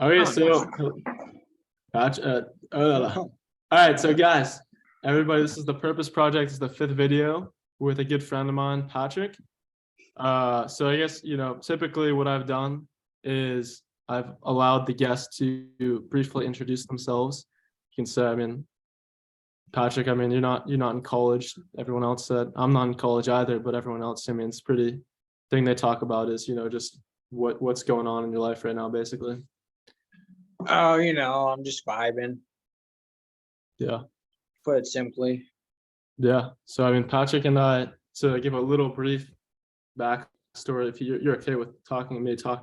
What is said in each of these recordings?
Okay, Oh, so Patch, all right, so guys, everybody, this is the Purpose Project. This is the 5th video with a good friend of mine, Patrick. So I guess, typically what I've done is I've allowed the guests to briefly introduce themselves. You can say, Patrick, you're not in college. Everyone else said, I'm not in college either, but everyone else, it's pretty thing they talk about is, just what's going on in your life right now, basically. oh, I'm just vibing, Yeah. put it simply. Yeah. So Patrick and I, to give a little brief backstory, if you're okay with talking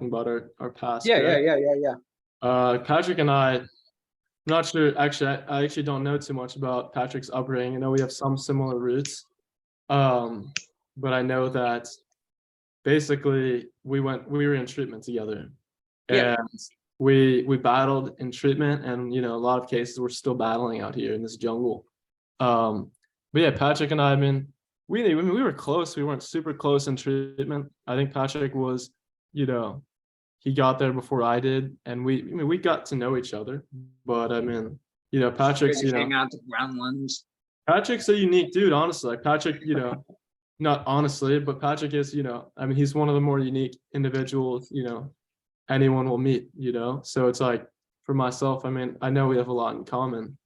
about our past, Yeah, yeah, correct? yeah, yeah, yeah. Patrick and I'm not sure. Actually, I actually don't know too much about Patrick's upbringing. I know we have some similar roots, but I know that basically we were in treatment together, Yeah. and we battled in treatment, and a lot of cases we're still battling out here in this jungle. But yeah, Patrick and we were close. We weren't super close in treatment. I think Patrick was, you know, he got there before I did, and we got to know each other. But Patrick's, Just hang out the groundlands. Patrick's a unique dude, honestly. Like Patrick, not honestly, but Patrick is, he's one of the more unique individuals, anyone will meet, So it's like for myself, I know we have a lot in common.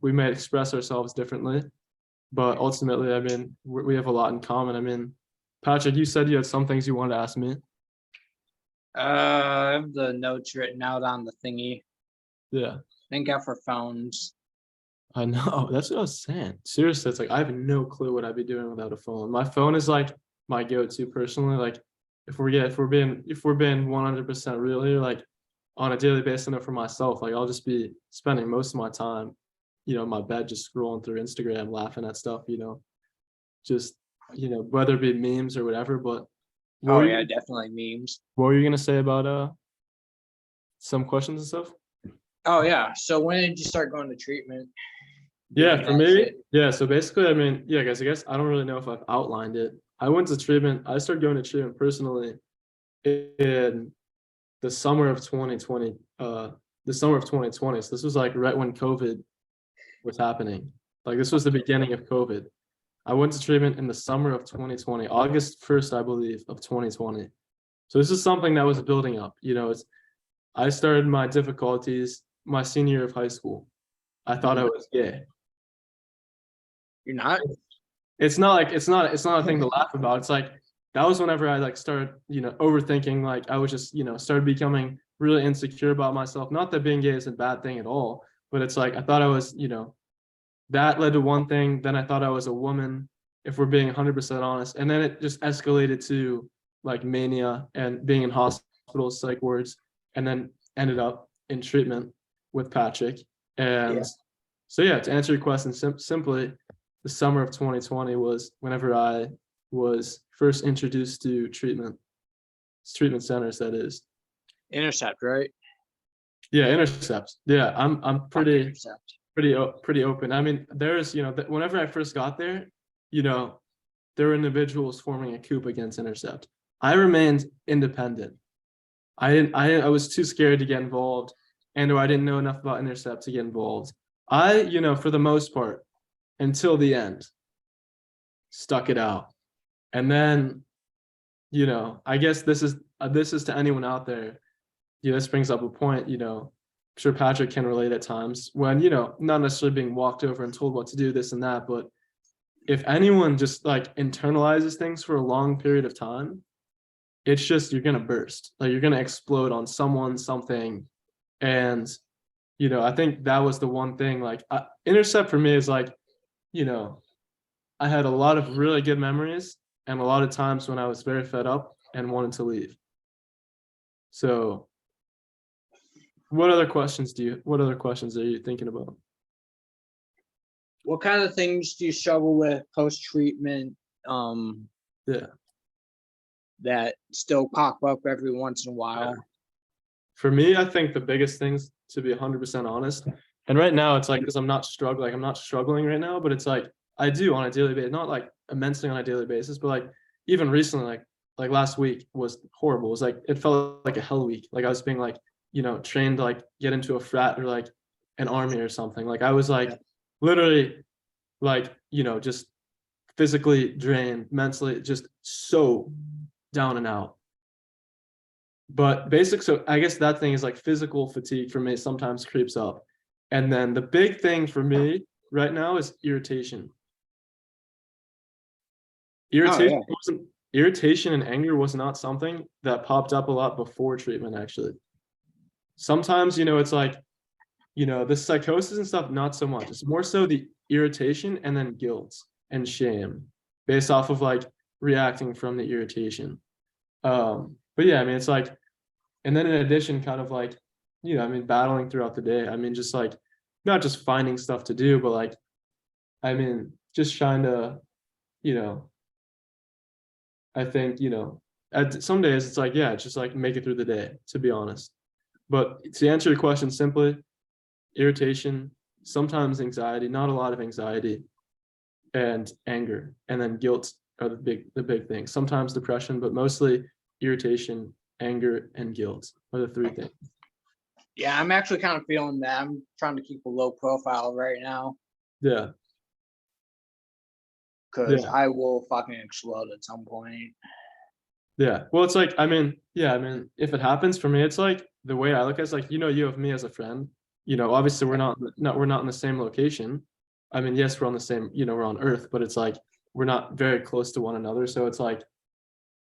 We may express ourselves differently, but ultimately, we have a lot in common. Patrick, you said you had some things you wanted to ask me. I have the notes written out on the thingy. Yeah, Thank God for phones. I know. That's what I was saying. Seriously, it's like I have no clue what I'd be doing without a phone. My phone is like my go-to personally. Like if we're being 100% real here, like on a daily basis, I know for myself, like I'll just be spending most of my time, in my bed just scrolling through Instagram, laughing at stuff, just whether it be memes or whatever. But Oh yeah, definitely memes. what were you gonna say about some questions and stuff? Oh yeah. So when did you start going to treatment? Yeah, for me, yeah. So basically, yeah, guys, I guess I don't really know if I've outlined it. I started going to treatment personally in the summer of 2020. The summer of 2020. So this was like right when COVID was happening. Like this was the beginning of COVID. I went to treatment in the summer of 2020, August 1st, I believe, of 2020. So this is something that was building up. I started my difficulties my senior year of high school. I thought I was gay. You're not? It's not a thing to laugh about. It's like that was whenever I like started, overthinking. Like I was just, started becoming really insecure about myself. Not that being gay is a bad thing at all, but it's like I thought I was, that led to one thing. Then I thought I was a woman, if we're being 100% honest. And then it just escalated to like mania and being in hospitals, psych wards, and then ended up in treatment with Patrick. And Yeah. so, yeah, to answer your question, simply, the summer of 2020 was whenever I was first introduced to treatment centers, that is. Intercept, right? Yeah, Intercept. Yeah, I'm pretty Intercept. pretty open. There's, whenever I first got there, there were individuals forming a coup against Intercept. I remained independent. I was too scared to get involved, or I didn't know enough about Intercept to get involved. For the most part, until the end, stuck it out. And then, I guess this is to anyone out there. This brings up a point, I'm sure Patrick can relate at times when, not necessarily being walked over and told what to do, this and that, but if anyone just like internalizes things for a long period of time, it's just, you're going to burst. Like you're going to explode on someone, something. And, I think that was the one thing, like Intercept for me is like, I had a lot of really good memories and a lot of times when I was very fed up and wanted to leave. So what other questions are you thinking about? What kind of things do you struggle with post-treatment? Yeah. That still pop up every once in a while. For me, I think the biggest things, to be 100% honest, and right now it's like, because I'm not struggling right now, but it's like I do on a daily basis, not like immensely on a daily basis, but like even recently, like last week was horrible. It was like, it felt like a hell week. Like I was being like trained to like get into a frat or like an army or something. Like I was like literally like, just physically drained, mentally just so down and out. But so I guess that thing is like physical fatigue for me sometimes creeps up. And then the big thing for me right now is irritation. Irritation wasn't irritation and anger was not something that popped up a lot before treatment, actually. Sometimes, it's like, the psychosis and stuff, not so much. It's more so the irritation and then guilt and shame based off of like reacting from the irritation. But yeah, I mean, it's like, and then in addition, kind of like, I mean, battling throughout the day. I mean, just like, not just finding stuff to do, but like, I mean, just trying to, you know, I think, at some days it's like, yeah, just like make it through the day, to be honest. But to answer your question simply, irritation, sometimes anxiety, not a lot of anxiety, and anger, and then guilt are the big things. Sometimes depression, but mostly irritation, anger, and guilt are the three things. Yeah, I'm actually kind of feeling that. I'm trying to keep a low profile right now. Yeah. Because I will fucking explode at some point. Yeah. Well, it's like, I mean, if it happens for me, it's like the way I look at it is like, you have me as a friend. Obviously we're not in the same location. I mean, yes, we're on the same, we're on Earth, but it's like we're not very close to one another. So it's like,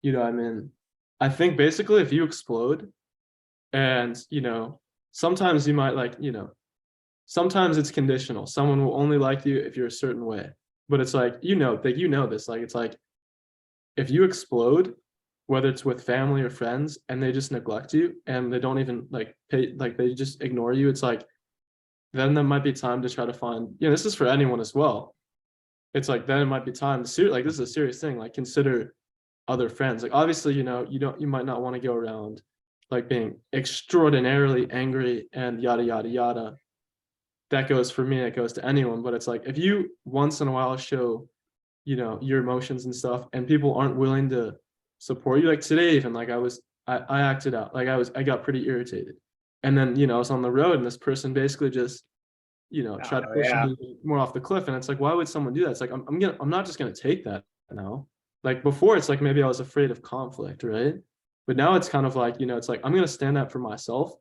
I mean, I think basically if you explode and, sometimes you might like, sometimes it's conditional. Someone will only like you if you're a certain way. But it's like, this, like, it's like if you explode, whether it's with family or friends, and they just neglect you and they don't even like pay, like they just ignore you, it's like, then there might be time to try to find, this is for anyone as well. It's like, then it might be time to like, this is a serious thing, like consider other friends. Like, obviously, you might not want to go around like being extraordinarily angry and yada, yada, yada. That goes for me, it goes to anyone. But it's like, if you once in a while show, your emotions and stuff, and people aren't willing to support you, like today, even like I acted out, like I got pretty irritated. And then, I was on the road and this person basically just, tried to push me more off the cliff. And it's like, why would someone do that? It's like, I'm not just gonna take that now. Like before, it's like maybe I was afraid of conflict, right? But now it's kind of like, it's like I'm gonna stand up for myself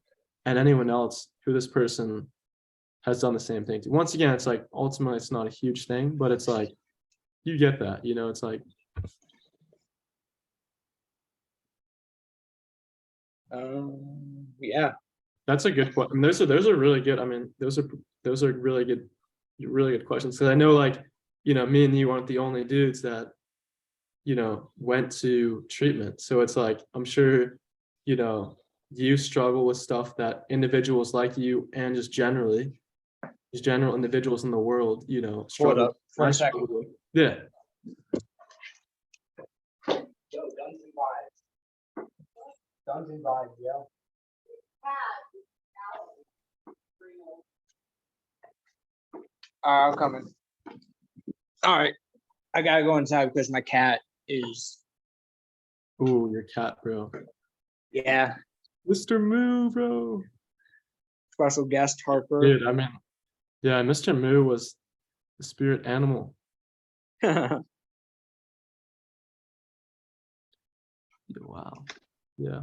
and anyone else who this person has done the same thing to. Once again, it's like ultimately it's not a huge thing, but it's like you get that, it's like yeah. That's a good question. Those are really good. I mean, those are really good questions. Because I know, like, me and you aren't the only dudes that, went to treatment. So it's like, I'm sure, you struggle with stuff that individuals like you and just general individuals in the world, struggle. Hold up for a second. With. Yeah. Yo, Guns and Vibes, yo. I'm coming. All right. I gotta go inside because my cat is. Ooh, your cat, bro. Yeah. Mr. Moo, bro. Special guest Harper. Dude, I mean, yeah, Mr. Moo was the spirit animal. Wow. Yeah.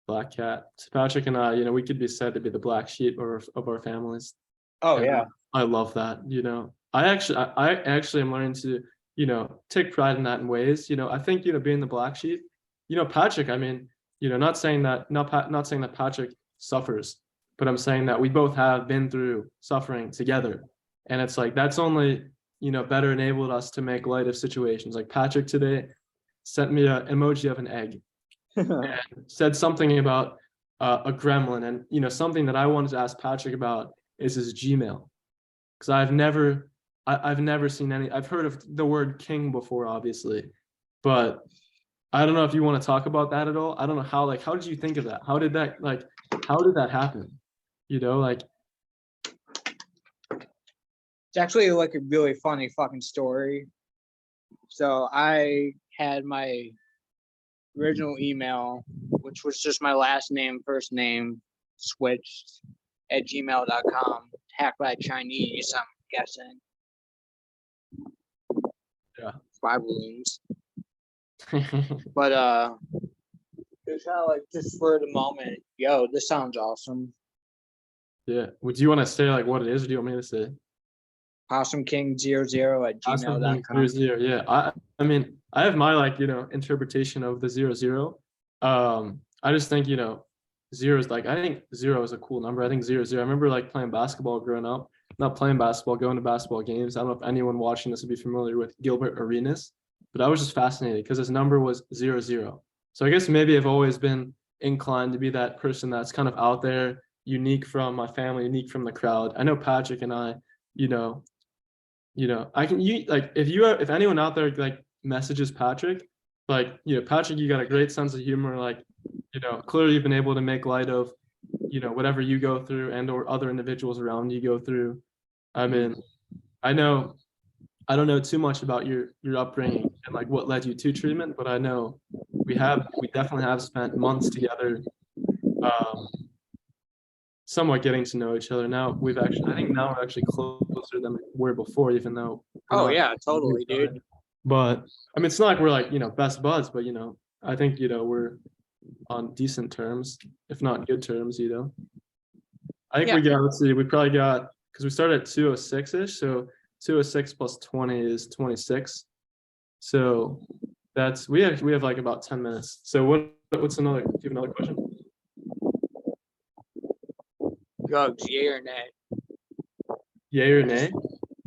Black cat. So Patrick and I, we could be said to be the black sheep of our families. Oh, and yeah. I love that. I actually am learning to, take pride in that in ways. I think, being the black sheep, Patrick, I mean, not saying that Patrick suffers, but I'm saying that we both have been through suffering together. And it's like that's only, better enabled us to make light of situations. Like Patrick today sent me an emoji of an egg. And said something about a gremlin, and something that I wanted to ask Patrick about is his Gmail, because I've never seen any. I've heard of the word king before, obviously, but I don't know if you want to talk about that at all. I don't know how did you think of that? How did that happen? Like it's actually like a really funny fucking story. So I had my original email, which was just my last name, first name, switched at gmail.com, hacked by Chinese, I'm guessing. Yeah. 5 balloons. But it was kind of like just for the moment, yo, this sounds awesome. Yeah. Would you want to say like what it is, or do you want me to say? AwesomeKing00 at Awesome gmail.com. thing, 00. Yeah. I mean, I have my like, interpretation of the 00. I just think, zero is like, I think 0 is a cool number. I think 00. I remember like playing basketball growing up, not playing basketball, going to basketball games. I don't know if anyone watching this would be familiar with Gilbert Arenas, but I was just fascinated because his number was 00. So I guess maybe I've always been inclined to be that person that's kind of out there, unique from my family, unique from the crowd. I know Patrick and I, you know, I can you like if anyone out there like messages Patrick, like Patrick, you got a great sense of humor, like clearly you've been able to make light of whatever you go through and or other individuals around you go through. I mean, I don't know too much about your upbringing and like what led you to treatment, but I know we definitely have spent months together, somewhat getting to know each other. Now I think now we're actually closer than we were before, even though we're Oh, not yeah, totally, dude. But I mean, it's not like we're like best buds, but I think we're on decent terms, if not good terms. I think Yeah. let's see, we probably got, because we started at 206 ish, so 206 plus 20 is 26. So we have like about 10 minutes. So what's another? Do you have another question? Drugs, yay or nay? Yay or nay?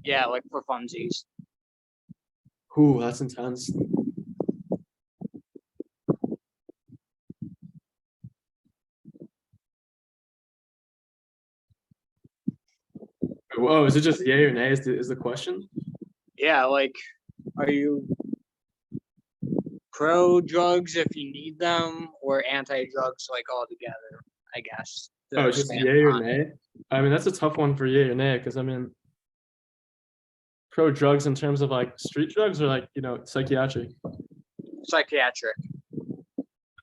Yeah, like for funsies. Ooh, that's intense. Whoa, is it just yay or nay is the question? Yeah, like, are you pro drugs if you need them, or anti drugs like altogether? I guess. Oh, it's just yay or nay? I mean, that's a tough one for yay or nay, because I mean, pro drugs in terms of like street drugs or like psychiatric. Psychiatric.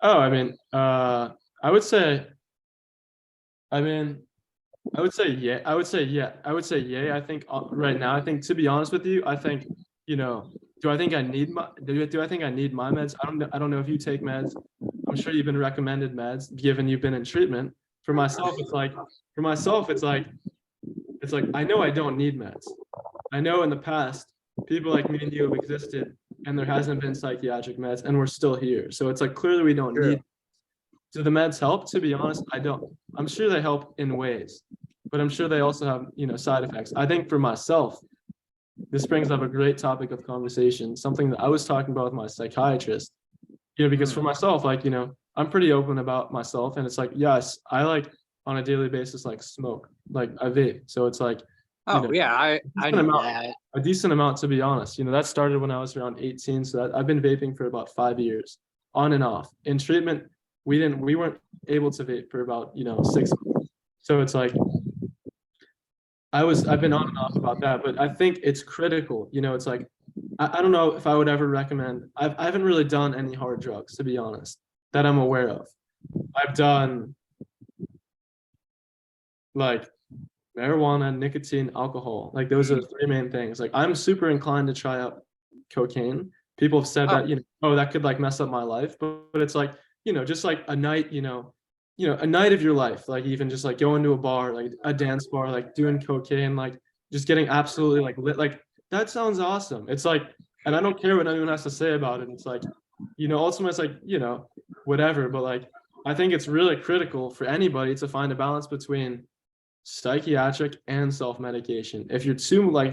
Oh, I mean, I would say, I mean, I would say yeah. I would say yeah. I would say yay. I think right now, I think, to be honest with you, I think, do I think I need do I think I need my meds? I don't know if you take meds. I'm sure you've been recommended meds given you've been in treatment. For myself, it's like I know I don't need meds. I know in the past people like me and you have existed and there hasn't been psychiatric meds and we're still here. So it's like clearly we don't need. Do the meds help? To be honest, I don't. I'm sure they help in ways, but I'm sure they also have side effects. I think for myself, this brings up a great topic of conversation, something that I was talking about with my psychiatrist. Because for myself, like I'm pretty open about myself, and it's like, yes, I like on a daily basis like smoke, like I vape. So it's like, yeah, I know that. A decent amount, to be honest. That started when I was around 18, so I've been vaping for about 5 years, on and off. In treatment, we weren't able to vape for about 6 months. So it's like I've been on and off about that, but I think it's critical. It's like I don't know if I would ever recommend. I haven't really done any hard drugs, to be honest, that I'm aware of. I've done like marijuana, nicotine, alcohol. Like those are the 3 main things. Like I'm super inclined to try out cocaine. People have said that that could like mess up my life, but it's like just like a night, a night of your life, like even just like going to a bar, like a dance bar, like doing cocaine, like just getting absolutely like lit, like that sounds awesome. It's like, and I don't care what anyone has to say about it. It's like, ultimately it's like, whatever, but like I think it's really critical for anybody to find a balance between psychiatric and self-medication. If you're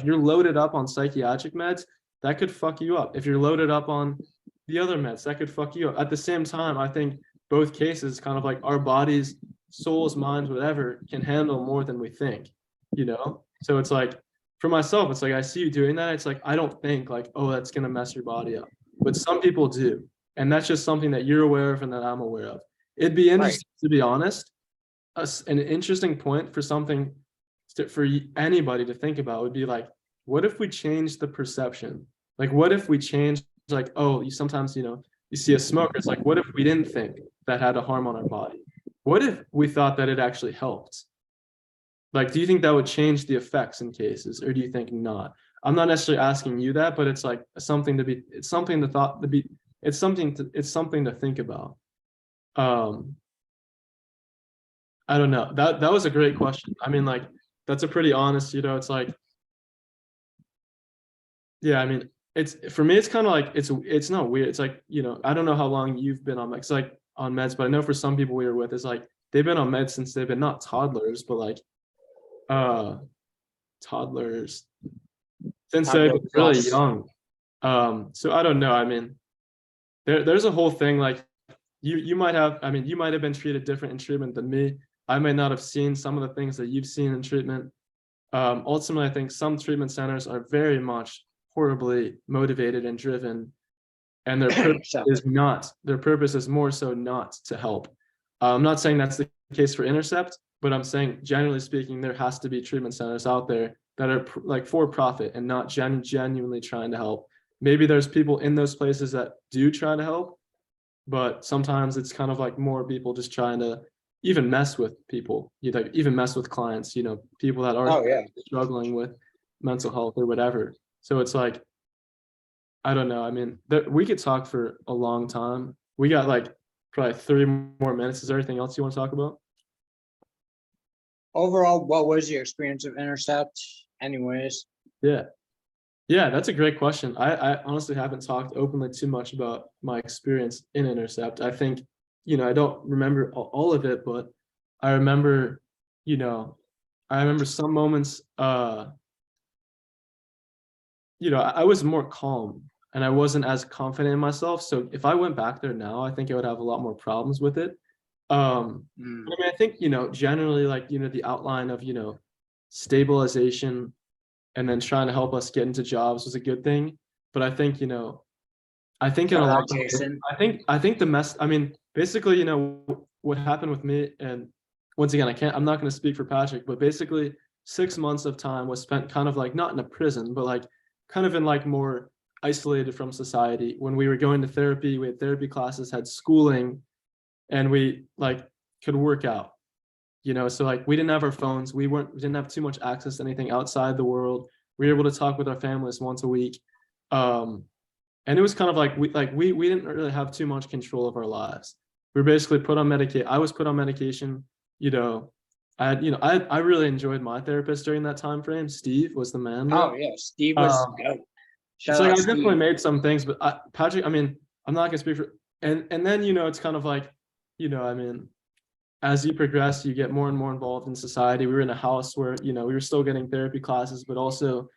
you're loaded up on psychiatric meds, that could fuck you up. If you're loaded up on the other meds, that could fuck you up. At the same time, I think both cases kind of like our bodies, souls, minds, whatever, can handle more than we think, So it's like, for myself, it's like I see you doing that. It's like I don't think like, oh, that's gonna mess your body up. But some people do. And that's just something that you're aware of and that I'm aware of. It'd be interesting, to be honest. An interesting point for for anybody to think about would be like, what if we change the perception? Like, what if we change like, oh, you sometimes, you see a smoker, it's like, what if we didn't think that had a harm on our body? What if we thought that it actually helped? Like, do you think that would change the effects in cases, or do you think not? I'm not necessarily asking you that, but it's like something to be, it's something to thought to be, it's something to think about. Um, I don't know. That was a great question. I mean, like, that's a pretty honest, it's like, yeah, I mean, it's for me, it's kind of like it's not weird. It's like, I don't know how long you've been on meds, like on meds, but I know for some people we were with, it's like they've been on meds since they've been not toddlers, but like uh toddlers since they've Toddler been really plus. young. So I don't know. I mean, there's a whole thing like you might have, I mean, you might have been treated different in treatment than me. I may not have seen some of the things that you've seen in treatment. Ultimately, I think some treatment centers are very much horribly motivated and driven, and So, their purpose is more so not to help. I'm not saying that's the case for Intercept, but I'm saying generally speaking, there has to be treatment centers out there that are like for profit and not genuinely trying to help. Maybe there's people in those places that do try to help, but sometimes it's kind of like more people just trying to even mess with people, even mess with clients, people that are oh yeah. struggling with mental health or whatever. So it's like, I don't know. I mean, we could talk for a long time. We got like probably 3 more minutes. Is there anything else you want to talk about? Overall, what was your experience of Intercept? Anyways, Yeah. Yeah, that's a great question. I honestly haven't talked openly too much about my experience in Intercept. I think, I don't remember all of it, but I remember, you know, I remember some moments, I was more calm and I wasn't as confident in myself. So if I went back there now, I think I would have a lot more problems with it. mm, But I mean, I think, generally like, the outline of, stabilization and then trying to help us get into jobs was a good thing. But I think, I think in a lot of ways, prioritization. I think I mean, basically, what happened with me, and once again, I'm not going to speak for Patrick, but basically 6 months of time was spent kind of like not in a prison, but like kind of in like more isolated from society. When we were going to therapy, we had therapy classes, had schooling, and we like could work out, so like we didn't have our phones, we didn't have too much access to anything outside the world. We were able to talk with our families once a week. Um, and it was kind of like we didn't really have too much control of our lives. We were basically put on medication. I was put on medication. You know, I really enjoyed my therapist during that time frame. Steve was the man, Oh bro. yeah, Steve was Um, good. it's Shout like I out definitely Steve. made some things, but Patrick, I mean, I'm not gonna speak for, and then it's kind of like, I mean, as you progress, you get more and more involved in society. We were in a house where we were still getting therapy classes, but also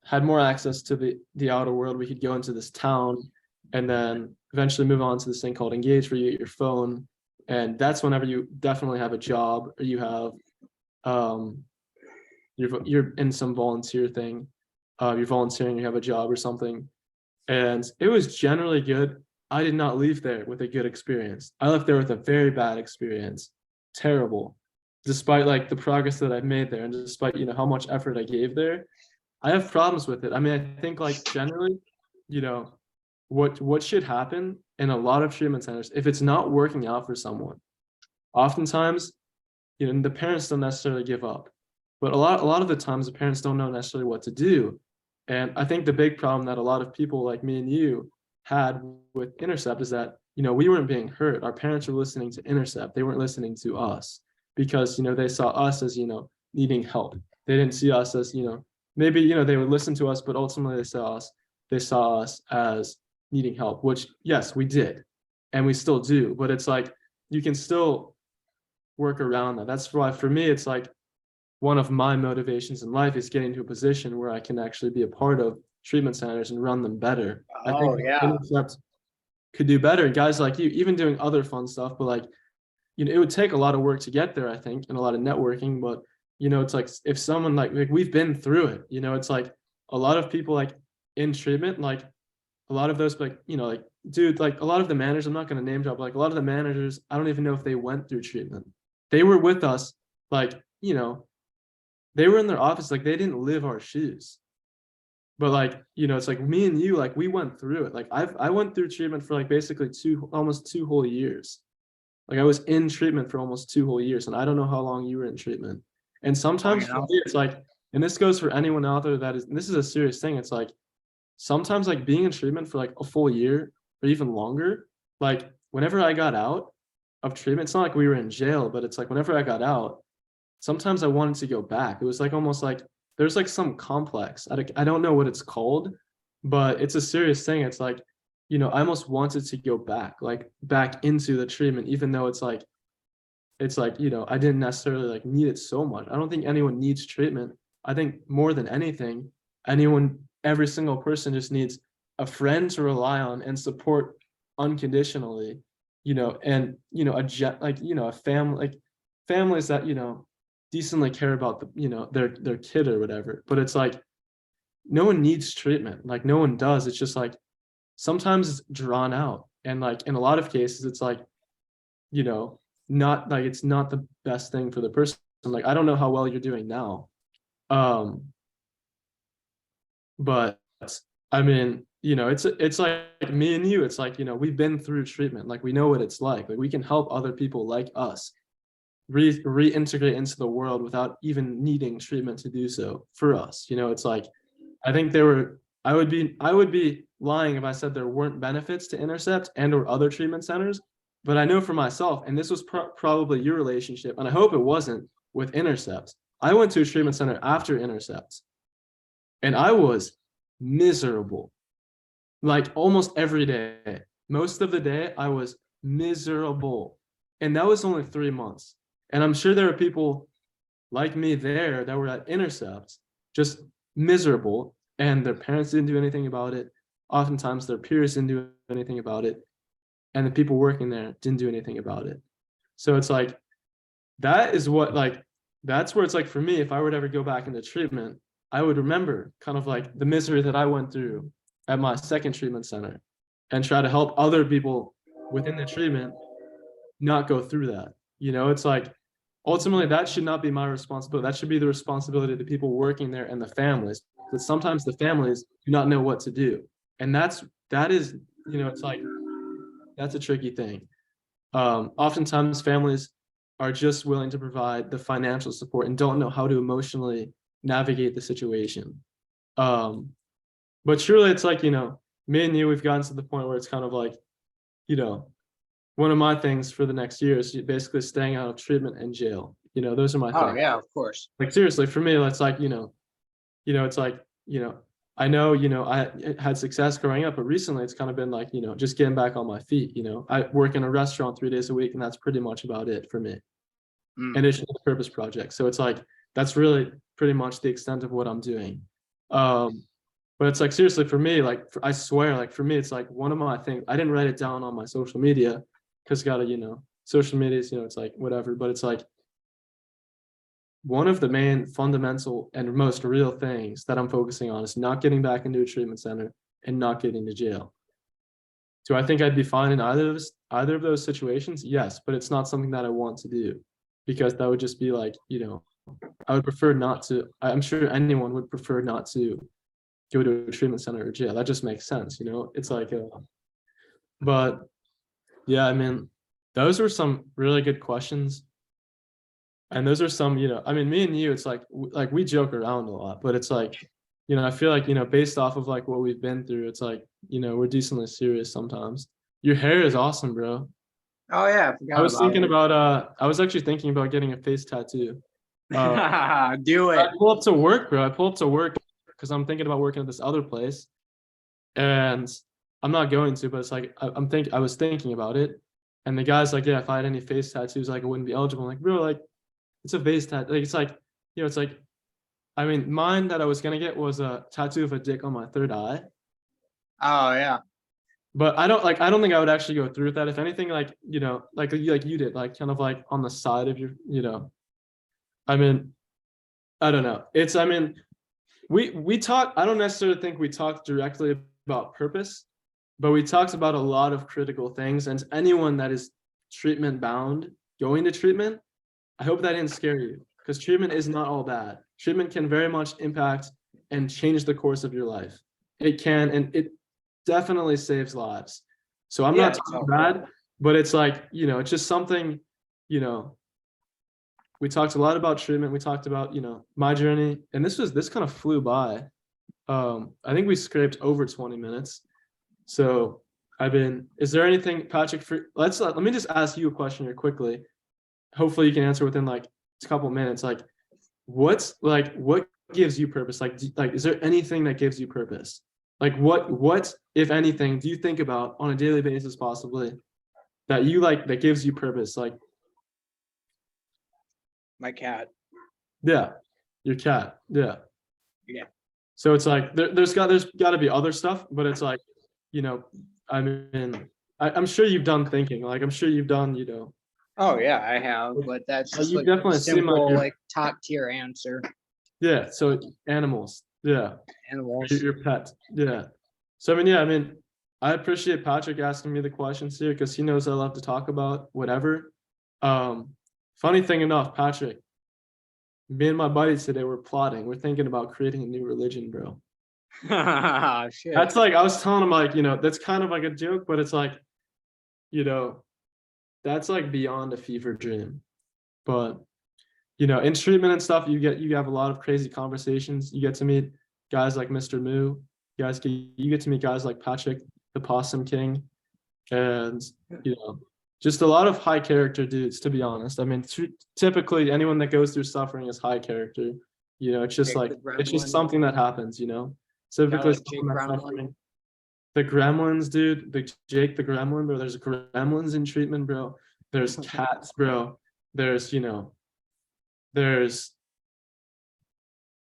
had more access to the outer world. We could go into this town and then eventually move on to this thing called Engage, where you get your phone, and that's whenever you definitely have a job or you have um you're in some volunteer thing, you're volunteering, you have a job or something, and it was generally good. I did not leave there with a good experience. I left there with a very bad experience, terrible, despite like the progress that I've made there and despite how much effort I gave there. I have problems with it. I mean, I think like generally, you know, what should happen in a lot of treatment centers, if it's not working out for someone, oftentimes, the parents don't necessarily give up. But a lot of the times the parents don't know necessarily what to do. And I think the big problem that a lot of people like me and you had with Intercept is that, we weren't being heard. Our parents were listening to Intercept. They weren't listening to us because, they saw us as, needing help. They didn't see us as, maybe they would listen to us, but ultimately they saw us as needing help, which yes, we did, and we still do. But it's like you can still work around that. That's why for me, it's like one of my motivations in life is getting to a position where I can actually be a part of treatment centers and run them better. I think Oh yeah. Intercept could do better. Guys like you, even doing other fun stuff, but like it would take a lot of work to get there, I think, and a lot of networking. But it's like if someone like we've been through it, it's like a lot of people like in treatment, like a lot of those like, like dude, like a lot of the managers, I'm not gonna name drop, like a lot of the managers, I don't even know if they went through treatment. They were with us, like, they were in their office, like they didn't live our shoes. But like, it's like me and you, like we went through it. Like I went through treatment for like basically almost 2 whole years. Like I was in treatment for almost 2 whole years, and I don't know how long you were in treatment. And long sometimes for enough. me, it's like, and this goes for anyone out there that is, and this is a serious thing. It's like sometimes like being in treatment for like a full year or even longer, like whenever I got out of treatment, it's not like we were in jail, but it's like whenever I got out, sometimes I wanted to go back. It was like almost like there's like some complex. I don't know what it's called, but it's a serious thing. It's like, I almost wanted to go back, like back into the treatment, even though it's like, I didn't necessarily like need it so much. I don't think anyone needs treatment. I think more than anything, every single person just needs a friend to rely on and support unconditionally, and a family, like families that, decently care about their kid or whatever. But it's like no one needs treatment. Like no one does. It's just like sometimes it's drawn out. And like in a lot of cases, it's like, you know, not like it's not the best thing for the person. Like I don't know how well you're doing now. Um, but I mean, it's like me and you, it's like, we've been through treatment. Like we know what it's like. Like we can help other people like us reintegrate into the world without even needing treatment to do so for us. It's like I think I would be lying if I said there weren't benefits to Intercept and or other treatment centers, but I know for myself, and this was probably your relationship, and I hope it wasn't with Intercept. I went to a treatment center after Intercept, and I was miserable, like almost every day. Most of the day, I was miserable, and that was only 3 months. And I'm sure there are people like me there that were at Intercept, just miserable, and their parents didn't do anything about it. Oftentimes, their peers didn't do anything about it, and the people working there didn't do anything about it. So it's like that is what like that's where it's like for me, if I were to ever go back into treatment, I would remember kind of like the misery that I went through at my second treatment center and try to help other people within the treatment not go through that. It's like ultimately that should not be my responsibility. That should be the responsibility of the people working there and the families. Because sometimes the families do not know what to do. And that is, it's like that's a tricky thing. Oftentimes families are just willing to provide the financial support and don't know how to emotionally navigate the situation. But truly it's like, me and you, we've gotten to the point where it's kind of like, you know, one of my things for the next year is basically staying out of treatment and jail. Those are my Oh things. yeah, of course. Like seriously, for me, it's like, it's like, I know, I had success growing up, but recently it's kind of been like, just getting back on my feet. I work in a restaurant 3 days a week, and that's pretty much about it for me. Mm. In addition to the purpose project. So it's like that's really pretty much the extent of what I'm doing. But it's like seriously for me, like I swear, like for me, it's like one of my things. I didn't write it down on my social media because gotta, social media is, it's like whatever, but it's like one of the main fundamental and most real things that I'm focusing on is not getting back into a treatment center and not getting to jail. Do I think I'd be fine in either of those situations? Yes, but it's not something that I want to do because that would just be like, I would prefer not to. I'm sure anyone would prefer not to go to a treatment center or jail. That just makes sense, It's like, but yeah, I mean, those were some really good questions. And those are some, I mean, me and you, it's like we joke around a lot, but it's like, I feel like, based off of like what we've been through, it's like, we're decently serious sometimes. Your hair is awesome, bro. Oh yeah, I I forgot was about thinking about I was actually thinking about getting a face tattoo. it. Do I it. pull up to work, bro. I pull up to work because I'm thinking about working at this other place. And I'm not going to, but it's like I was thinking about it. And the guy's like, yeah, if I had any face tattoos, like I wouldn't be eligible. I'm like, bro, like it's a face tattoo. Like it's like, it's like I mean, mine that I was gonna get was a tattoo of a dick on my third eye. Oh yeah. But I don't think I would actually go through with that. If anything, like, like you did, like kind of like on the side of your, I mean, I don't know. I mean, we talked, I don't necessarily think we talked directly about purpose, but we talked about a lot of critical things. And anyone that is treatment bound, going to treatment, I hope that didn't scare you because treatment is not all bad. Treatment can very much impact and change the course of your life. It can, and it definitely saves lives. So I'm Yeah, not talking bad, but it's like, you know, it's just something, you know, we talked a lot about treatment. We talked about, you know, my journey, and this kind of flew by. I think we scraped over 20 minutes. So is there anything, Patrick, let me just ask you a question here quickly. Hopefully you can answer within like a couple minutes. Like, what gives you purpose? Like, is there anything that gives you purpose? Like what, if anything, do you think about on a daily basis, possibly, that you like, that gives you purpose? Like, my cat. yeah, your cat. Yeah. Yeah. So it's like, there's got to be other stuff, but it's like, you know, I mean, I'm sure you've done thinking, like, I'm sure you've done, you know. Oh yeah, I have. But that's Well, just you like definitely seem like simple, you're- like top tier answer. Yeah. So animals. Yeah. Animals. Your pet. Yeah. So I mean, yeah, I mean, I appreciate Patrick asking me the questions here because he knows I love to talk about whatever. Funny thing enough, Patrick, me and my buddies today were plotting. We're thinking about creating a new religion, bro. Shit. That's like, I was telling him, like, you know, that's kind of like a joke, but it's like, you know, that's like beyond a fever dream. But, you know, in treatment and stuff, you have a lot of crazy conversations. You get to meet guys like Mr. Moo. You get to meet guys like Patrick, the Possum King, and, you know, just a lot of high character dudes, to be honest. I mean, typically anyone that goes through suffering is high character. You know, it's just Jake like, the it's just Gremlin. something that happens, you know. Typically, like Jake someone that's Gremlin. suffering. The Gremlins, dude. The Jake the Gremlin, bro. There's Gremlins in treatment, bro. There's cats, bro. There's, you know, there's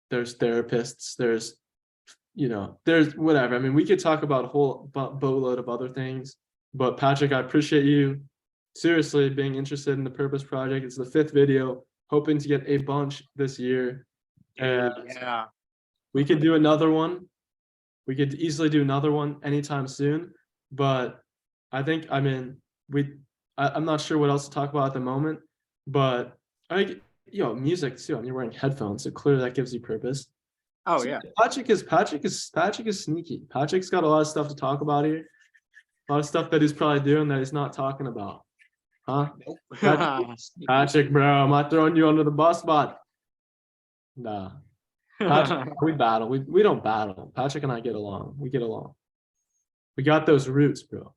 therapists. There's, you know, there's whatever. I mean, we could talk about a whole boatload of other things. But Patrick, I appreciate you seriously being interested in the Purpose Project. It's the 5th video, hoping to get a bunch this year. And Yeah. we could do another one. We could easily do another one anytime soon. But I think, I mean, I'm not sure what else to talk about at the moment. But music too. I mean, you're wearing headphones, so clearly that gives you purpose. Oh So yeah. Patrick is sneaky. Patrick's got a lot of stuff to talk about here. A lot of stuff that he's probably doing that he's not talking about. Huh? Patrick, bro, am I throwing you under the bus, bud? Nah. Patrick, we battle. We don't battle. Patrick and I get along. We get along. We got those roots, bro.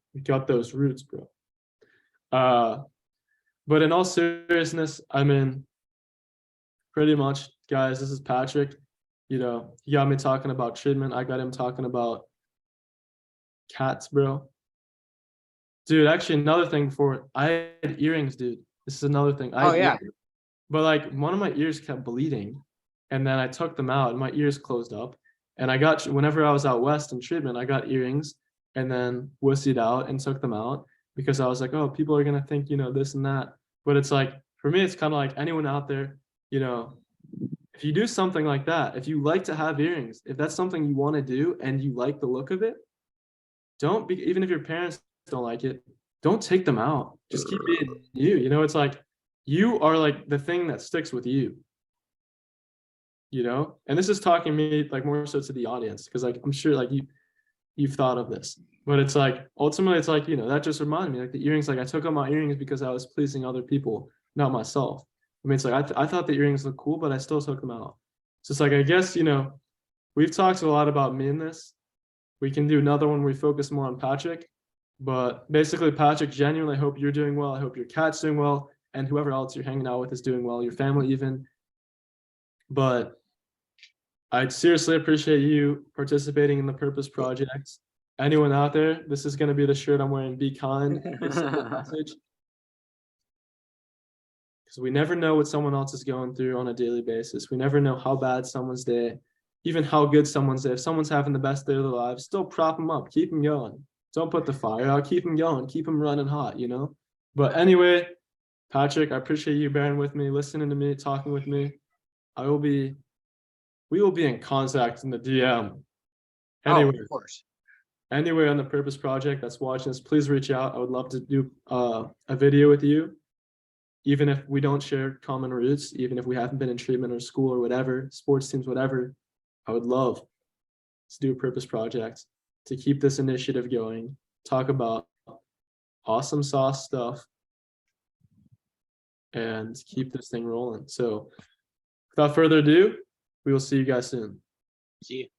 But in all seriousness, I mean, pretty much, guys, this is Patrick. You know, he got me talking about treatment. I got him talking about cats, bro. Dude, actually, another thing before, I had earrings, dude. This is another thing. Oh yeah. But like, one of my ears kept bleeding, and then I took them out, and my ears closed up. And whenever I was out west in treatment, I got earrings, and then wussied out and took them out because I was like, oh, people are gonna think, you know, this and that. But it's like, for me, it's kind of like anyone out there, you know, if you do something like that, if you like to have earrings, if that's something you want to do and you like the look of it, even if your parents don't like it, don't take them out. Just keep being you. You know, it's like, you are like the thing that sticks with you. You know, and this is talking me like more so to the audience, because like I'm sure like you've thought of this, but it's like ultimately it's like, you know, that just reminded me, like the earrings, like I took out my earrings because I was pleasing other people, not myself. I mean, it's like I thought the earrings looked cool, but I still took them out. So it's like, I guess, you know, we've talked a lot about me in this. We can do another one where we focus more on Patrick. But basically, Patrick, genuinely hope you're doing well. I hope your cat's doing well, and whoever else you're hanging out with is doing well, your family even. But I'd seriously appreciate you participating in the Purpose Project. Anyone out there, this is going to be the shirt I'm wearing. Be kind. It's a simple message. Because we never know what someone else is going through on a daily basis. We never know how bad someone's day, even how good someone's day. If someone's having the best day of their lives, still prop them up, keep them going. Don't put the fire out, keep them going, keep them running hot, you know? But anyway, Patrick, I appreciate you bearing with me, listening to me, talking with me. We will be in contact in the DM. Anyway, of course. Anyway, on the Purpose Project that's watching this, please reach out. I would love to do a video with you. Even if we don't share common roots, even if we haven't been in treatment or school or whatever, sports teams, whatever, I would love to do a purpose project to keep this initiative going, talk about awesome sauce stuff, and keep this thing rolling. So without further ado, we will see you guys soon. See.